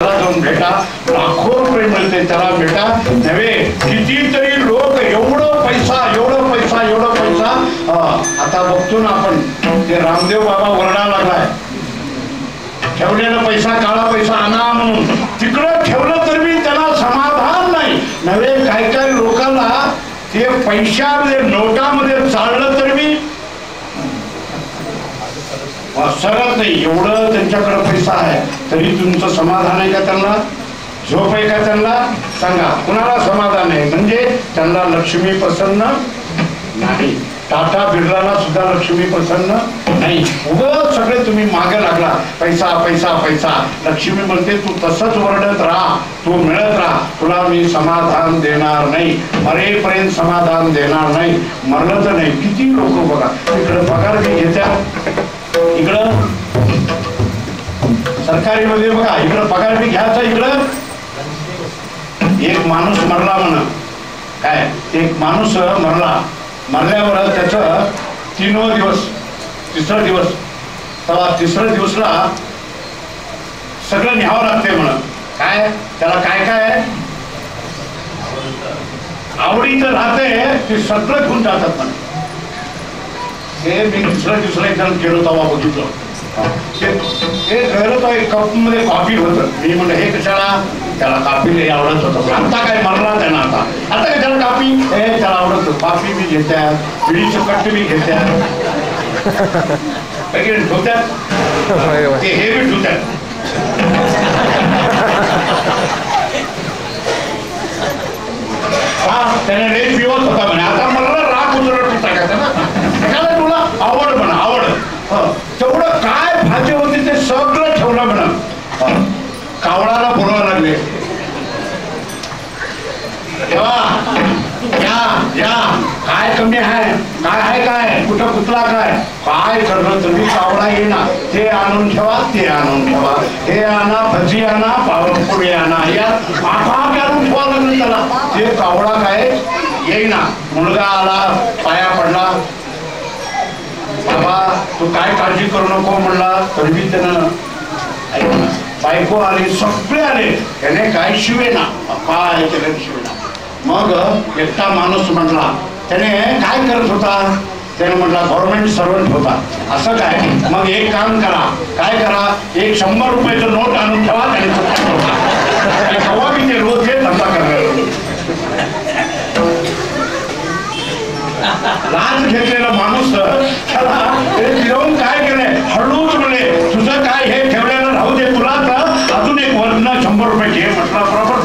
जाऊन भेटा, लाखो रुपये मिळते त्याला भेटा नव्हे. कितीतरी लोक एवढं पैसा आता बघतो ना आपण. ते रामदेव बाबा ओरडा लागलाय ठेवलेला पैसा काळा पैसा आणा म्हणून. तिकडं ठेवलं तर मी त्याला समाधान नाही नव्हे. काय काय लोकांना ते पैशामध्ये नोटामध्ये चाललं तर मी सरत नाही. एवढं त्यांच्याकडे पैसा आहे तरी तुमचं समाधान आहे का? त्यांना झोप आहे का? त्यांना सांगा. कुणाला समाधान आहे? म्हणजे त्यांना लक्ष्मी प्रसन्न नाही. टाटा बिर्लाला सुद्धा लक्ष्मी प्रसन्न नाही. उगाच सगळे तुम्ही मागे लागला. पैसा पैसा पैसा. लक्ष्मी म्हणते तू तसंच ओरडत राहा, तू मिळत राहा, तुला मी समाधान देणार नाही. मरेपर्यंत समाधान देणार नाही. मरलं तर नाही. किती लोक बघा इकडं पगार बी घेत्या, इकडं सरकारी मध्ये बघा इकडं पगार बी घ्यायचा. इकडं एक माणूस मरला म्हण काय, एक माणूस मरला. मरल्यावर त्याचं 3वा दिवस 3रा दिवस तेव्हा 3ऱ्या दिवसला सगळं न्यावं लागते म्हण. काय त्याला काय काय आवडीचं राहते ते सगळं घेऊन जातात म्हण. हे मी 3ऱ्या दिवसाला एकदम गेलो तेव्हा बघितलं. ते गैरत एक कप मध्ये कॉफी होतं. मी म्हणलं हे कशाला? त्याला कॉफी लई आवडत होतं. आता काय मरला त्यानं. आता काय त्याला कॉफी हे त्याला आवडत होतं. कॉफी बी घेत्या, पिढीचं कट्ट बी घेत्या, ठेवत्यात ते हे बी ठेवत्यात. हा त्याने लई पिवत होता म्हणे. आता मला राग उतरत टाकायचं ना. त्याला तुला आवड म्हणा आवड. तेवढं काय भाजी होती ते सगळं ठेवलं म्हणा. कावळाला बोलवा लागले या काय कमी आहे, काय आहे, काय कुठं कुठला काय करलं तुम्ही? कावळा येईना. ते आणून ठेवा, ते आणून ठेवा, हे आणा, भजी आणा, पावपुडी आणा, या आपाप आणून ठेवा लागलं त्याला. ते कावळा काय येईना. मुलगा आला, पाया पडला. बाबा तू काय काळजी करू नको म्हणला तरी बी त्यानं ऐकलं. बायको आली, सगळे आले, त्याने काय शिवेना. काय केलं शिवेना. मग एकटा माणूस म्हटला. त्याने काय करत होता? त्याने म्हटला गव्हर्नमेंट सर्वंट होता. असं काय? मग एक काम करा. काय करा? एक 100 रुपयाचं नोट आणून ठेवा. त्याने हवा मी ते रोज हे धंदा करणार. लाच घेतलेला माणूस त्याला फिरवून काय केलंय? हळूच म्हणे तुझं काय हे ठेवलेलं राहू दे, तुला तर अजून एक वर्ण 100 रुपये घे म्हटला. बरोबर